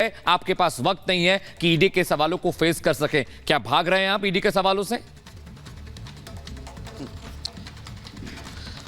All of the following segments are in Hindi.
है, आपके पास वक्त नहीं है कि ईडी के सवालों को फेस कर सके। क्या भाग रहे हैं आप ईडी के सवालों से?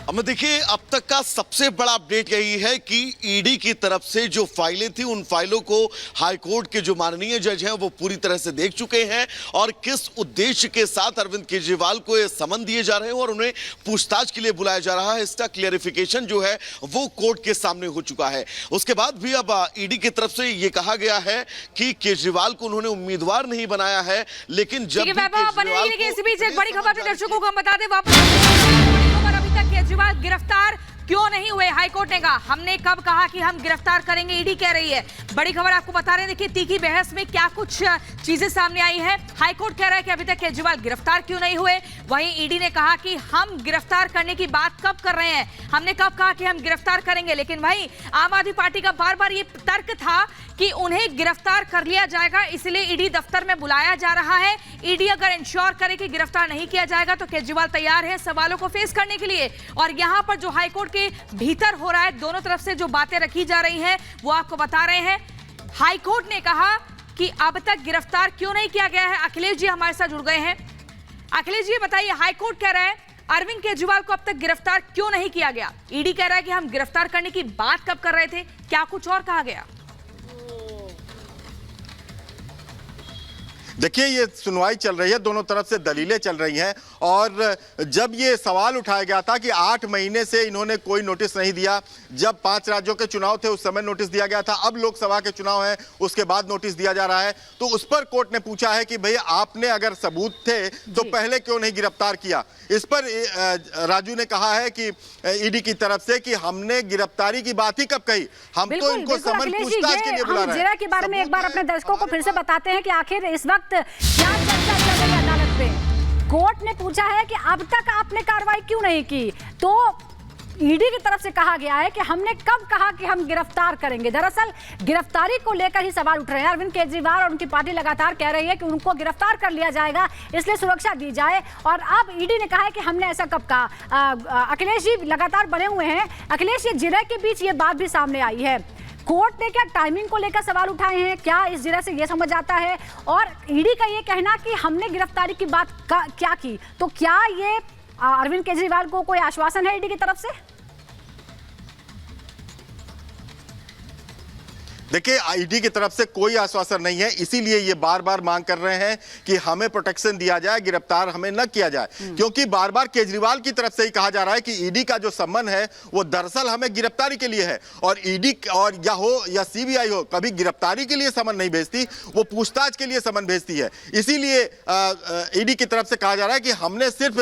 अब देखिए, अब तक का सबसे बड़ा अपडेट यही है कि ईडी की तरफ से जो फाइलें थी, उन फाइलों को हाईकोर्ट के जो माननीय जज हैं वो पूरी तरह से देख चुके हैं और किस उद्देश्य के साथ अरविंद केजरीवाल को ये समन दिए जा रहे हैं और उन्हें पूछताछ के लिए बुलाया जा रहा है, इसका क्लियरिफिकेशन जो है वो कोर्ट के सामने हो चुका है। उसके बाद भी अब ईडी की तरफ से ये कहा गया है कि केजरीवाल को उन्होंने उम्मीदवार नहीं बनाया है, लेकिन जब भी बड़ी खबर दर्शकों को हम बता दें, वापस अभी तक केजरीवाल गिरफ्तार क्यों नहीं हुए? हाईकोर्ट ने कहा, हमने कब कहा कि हम गिरफ्तार करेंगे, ईडी कह रही है। बड़ी खबर आपको बता रहे हैं, देखिए तीखी बहस में क्या कुछ चीजें सामने आई है। हाईकोर्ट कह रहा है कि अभी तक केजरीवाल गिरफ्तार क्यों नहीं हुए, वहीं ईडी ने कहा कि हम गिरफ्तार करने की बात कब कर रहे हैं, हमने कब कहा कि हम गिरफ्तार करेंगे। लेकिन वहीं आम आदमी पार्टी का बार बार ये तर्क था कि उन्हें गिरफ्तार कर लिया जाएगा, इसलिए ईडी दफ्तर में बुलाया जा रहा है। ईडी अगर इंश्योर करे कि गिरफ्तार नहीं किया जाएगा तो केजरीवाल तैयार है सवालों को फेस करने के लिए। और यहां पर जो हाईकोर्ट के भीतर हो रहा है, दोनों तरफ से जो बातें रखी जा रही हैं वो आपको बता रहे हैं। हाईकोर्ट ने कहा कि अब तक गिरफ्तार क्यों नहीं किया गया है। अखिलेश जी हमारे साथ जुड़ गए हैं। अखिलेश जी बताइए, हाईकोर्ट कह रहा है अरविंद केजरीवाल को अब तक गिरफ्तार क्यों नहीं किया गया, ईडी कह रहा है कि हम गिरफ्तार करने की बात कब कर रहे थे, क्या कुछ और कहा गया? देखिए, ये सुनवाई चल रही है, दोनों तरफ से दलीलें चल रही हैं और जब ये सवाल उठाया गया था कि 8 महीने से इन्होंने कोई नोटिस नहीं दिया, जब 5 राज्यों के चुनाव थे उस समय नोटिस दिया गया था, अब लोकसभा के चुनाव है उसके बाद नोटिस दिया जा रहा है, तो उस पर कोर्ट ने पूछा है कि भाई आपने अगर सबूत थे तो पहले क्यों नहीं गिरफ्तार किया। इस पर राजू ने कहा है कि ईडी की तरफ से कि हमने गिरफ्तारी की बात ही कब कही, हम तो इनको समन पूछताछ के लिए बुला रहे हैं। जीरा के बारे में एक बार अपने दर्शकों को फिर से बताते हैं कि आखिर इस वक्त क्या चर्चा चल रही है अदालत में। कोर्ट ने पूछा है कि अब तक आपने कार्रवाई क्यों नहीं की, तो ईडी की तरफ से कहा गया है कि हमने कब कहा कि हम गिरफ्तार करेंगे। दरअसल गिरफ्तारी को लेकर ही सवाल उठ रहे हैं। अरविंद केजरीवाल और उनकी पार्टी लगातार कह रही है कि उनको गिरफ्तार कर लिया जाएगा, इसलिए सुरक्षा दी जाए, और अब ईडी ने कहा है कि हमने ऐसा कब कहा। अखिलेश जी लगातार बने हुए हैं। अखिलेश, ये जिले के बीच ये बात भी सामने आई है, कोर्ट ने क्या टाइमिंग को लेकर सवाल उठाए हैं, क्या इस जिले से ये समझ आता है, और ईडी का ये कहना कि हमने गिरफ्तारी की बात क्या की, तो क्या ये अरविंद केजरीवाल को कोई आश्वासन है ईडी की तरफ से? देखिए, ईडी की तरफ से कोई आश्वासन नहीं है, इसीलिए ये बार बार मांग कर रहे हैं कि हमें प्रोटेक्शन दिया जाए, गिरफ्तार हमें न किया जाए, क्योंकि बार बार केजरीवाल की तरफ से ही कहा जा रहा है कि ईडी का जो सम्मन है वो दरअसल हमें गिरफ्तारी के लिए है, और ईडी और या सीबीआई हो, कभी गिरफ्तारी के लिए सम्मन नहीं भेजती, वो पूछताछ के लिए सम्मन भेजती है। इसीलिए ईडी की तरफ से कहा जा रहा है कि हमने सिर्फ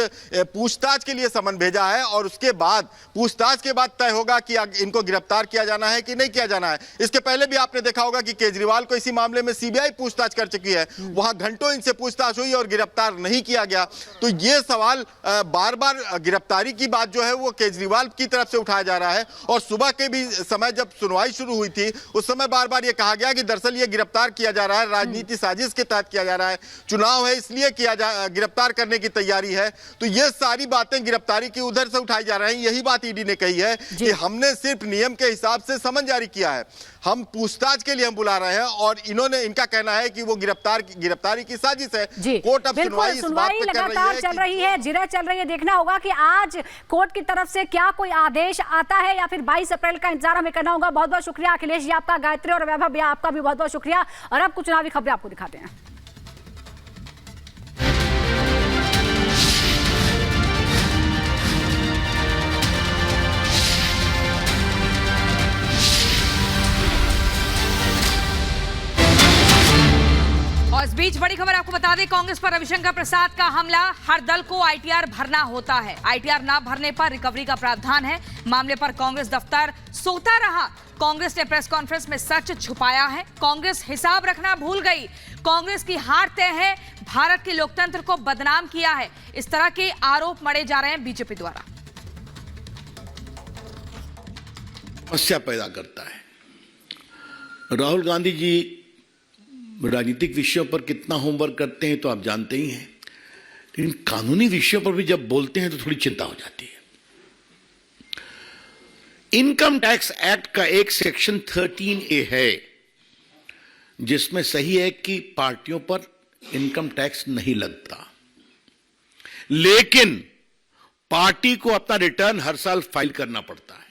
पूछताछ के लिए सम्मन भेजा है और उसके बाद पूछताछ के बाद तय होगा कि इनको गिरफ्तार किया जाना है कि नहीं किया जाना है। इसके पहले भी आपने देखा होगा कि केजरीवाल को इसी मामले में सीबीआई पूछताछ कर चुकी है, वहां घंटों इनसे पूछताछ हुई और गिरफ्तार नहीं किया गया। तो ये सवाल बार बार गिरफ्तारी की बात जो है वो केजरीवाल की तरफ से उठाया जा रहा है, और सुबह के भी समय जब सुनवाई शुरू हुई थी उस समय बार बार ये कहा गया कि दरअसल ये गिरफ्तार किया जा रहा है, राजनीति साजिश के तहत किया जा रहा है, चुनाव है इसलिए गिरफ्तार करने की तैयारी है। तो ये सारी बातें गिरफ्तारी की उधर से उठाई जा रही हैं। यही बात ईडी ने कही है कि हमने सिर्फ नियम के हिसाब से समन जारी किया है, हम पूछताछ के लिए हम बुला रहे हैं, और इनका कहना है कि वो गिरफ्तारी की साजिश है। कोर्ट अब सुनवाई लगातार चल रही है, जिरह चल रही है। देखना होगा कि आज कोर्ट की तरफ से क्या कोई आदेश आता है या फिर 22 अप्रैल का इंतजार हमें करना होगा। बहुत बहुत शुक्रिया अखिलेश जी आपका, गायत्री और वैभव भैया आपका भी बहुत बहुत शुक्रिया। और अब कुछ चुनावी खबरें आपको दिखाते हैं। और इस बीच बड़ी खबर आपको बता दें, कांग्रेस पर रविशंकर प्रसाद का हमला। हर दल को आईटीआर भरना होता है, आईटीआर ना भरने पर रिकवरी का प्रावधान है। मामले पर कांग्रेस दफ्तर सोता रहा। कांग्रेस ने प्रेस कॉन्फ्रेंस में सच छुपाया है। कांग्रेस हिसाब रखना भूल गई। कांग्रेस की हार तय है, भारत के लोकतंत्र को बदनाम किया है, इस तरह के आरोप मढ़े जा रहे हैं बीजेपी द्वारा। समस्या पैदा करता है। राहुल गांधी जी राजनीतिक विषयों पर कितना होमवर्क करते हैं तो आप जानते ही हैं, लेकिन कानूनी विषयों पर भी जब बोलते हैं तो थोड़ी चिंता हो जाती है। इनकम टैक्स एक्ट का एक सेक्शन 13A है जिसमें सही है कि पार्टियों पर इनकम टैक्स नहीं लगता, लेकिन पार्टी को अपना रिटर्न हर साल फाइल करना पड़ता है,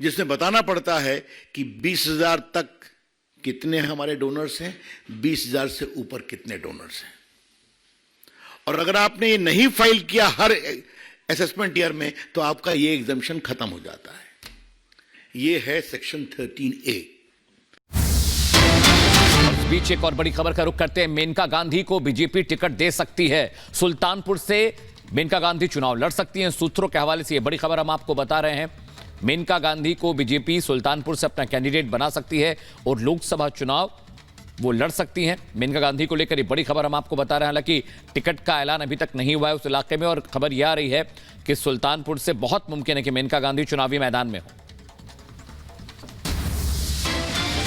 जिसमें बताना पड़ता है कि 20,000 तक कितने हमारे डोनर्स हैं, 20,000 से ऊपर कितने डोनर्स हैं। और अगर आपने ये नहीं फाइल किया हर असेसमेंट ईयर में, तो आपका ये एग्जम्पशन खत्म हो जाता है। ये है सेक्शन 13A। इस बीच एक और बड़ी खबर का रुख करते हैं। मेनका गांधी को बीजेपी टिकट दे सकती है। सुल्तानपुर से मेनका गांधी चुनाव लड़ सकती हैं। सूत्रों के हवाले से ये बड़ी खबर हम आपको बता रहे हैं। मेनका गांधी को बीजेपी सुल्तानपुर से अपना कैंडिडेट बना सकती है और लोकसभा चुनाव वो लड़ सकती हैं। मेनका गांधी को लेकर ये बड़ी खबर हम आपको बता रहे हैं। हालांकि टिकट का ऐलान अभी तक नहीं हुआ है उस इलाके में, और खबर यह आ रही है कि सुल्तानपुर से बहुत मुमकिन है कि मेनका गांधी चुनावी मैदान में हो।